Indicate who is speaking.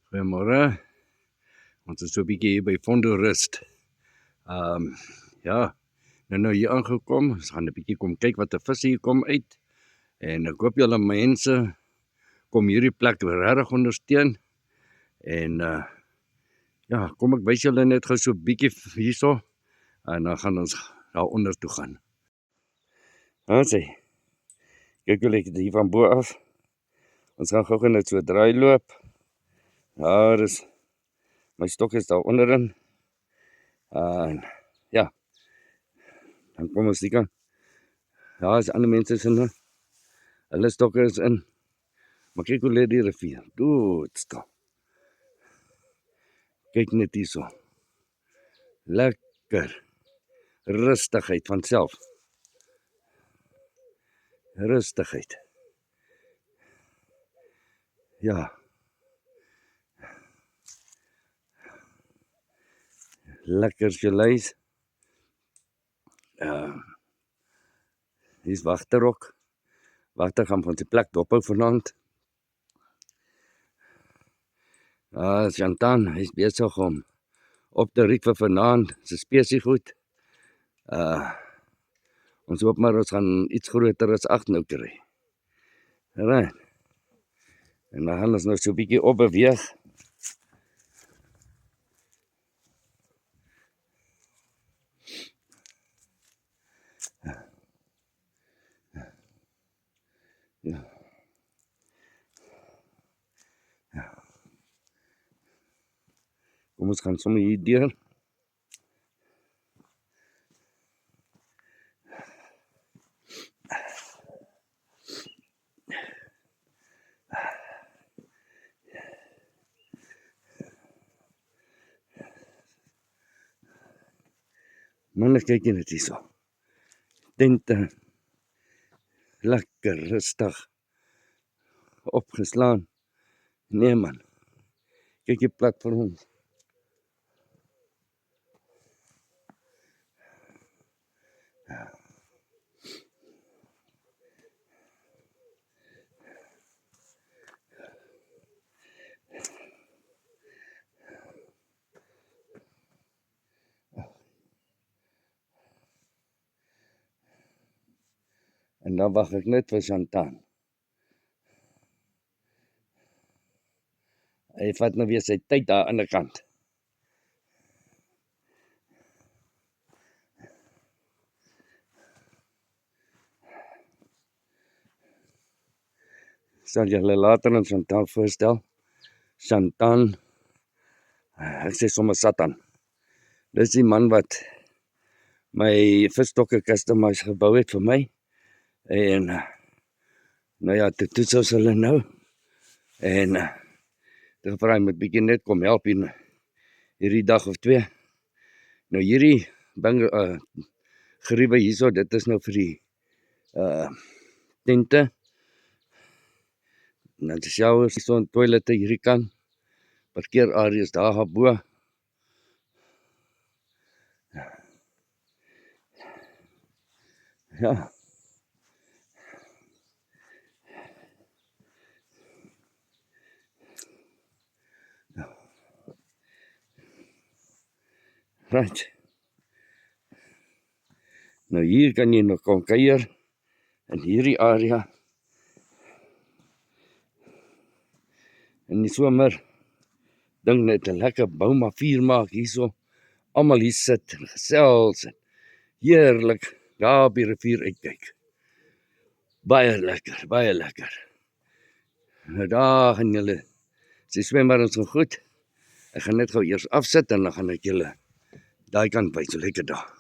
Speaker 1: Goeiemôre. Ons is so 'n bietjie hier by Vondorust. Ja, nou hier aangekom. Ons gaan 'n bietjie kom kyk wat 'n vis hier kom uit. En ek hoop julle mense kom hierdie plek regtig ondersteun. En ja, kom ek wys julle net gou so 'n bietjie hierso en dan gaan ons daaronder toe gaan. Sê, kyk julle hier van bo af. Ons gaan gou net so draai loop. Daar is my stok is daar onderin. En ja, dan kom ons die kant. Ja, is ander mense in. Hulle stokke is in. Maar kyk hoe lê die rivier. Doodskap. Kyk net hierso. Lekker. Rustigheid van self. Rustigheid. Ja. Lekker geleis. Hier is Wagter ook. Wagter gaan van die plek dophou vanaand. Chantan, hy is besig om op te riek vir vanaand. Sy spesie goed. Ons hoop maar ons gaan iets groter as 8 nou kry. Right. En dan gaan ons nou so 'n bietjie op beweeg. Ja. Kom ons gaan sommer hier deur. Manne, kyk jy net hierso. Tente. Lekker rustig. Opgeslaan. Nee man. Kyk die plek vir ons. En dan wag ek net vir Chantan. Hy vat nou weer sy tyd daar aan die kant. Sal julle later aan Chantan voorstel. Chantan, ek sê sommer Satan. Dis die man wat my visstokke customize gebou het vir my. En nou ja, toe toets ons hulle nou. En ek gevra hy moet bietjie net kom help hierdie dag of 2. Nou hierdie geriewe hierso, dit is nou vir die tente. Nou die showers, hierso en toilette hierdie kant. Parkeerareas daar bo. Ja. Right. Nou hier kan jy nog kom kuier in hierdie area. In die somer dink net 'n lekker bouma vuur maak hierso. Almal hier sit en gesels en heerlik daar op die rivier uitkyk. Baie lekker, baie lekker. Nou daar gaan julle, sy swemmer ons goed. Ek gaan net gou eers afsit en dan gaan ek julle daai kant wys, so lekker daar.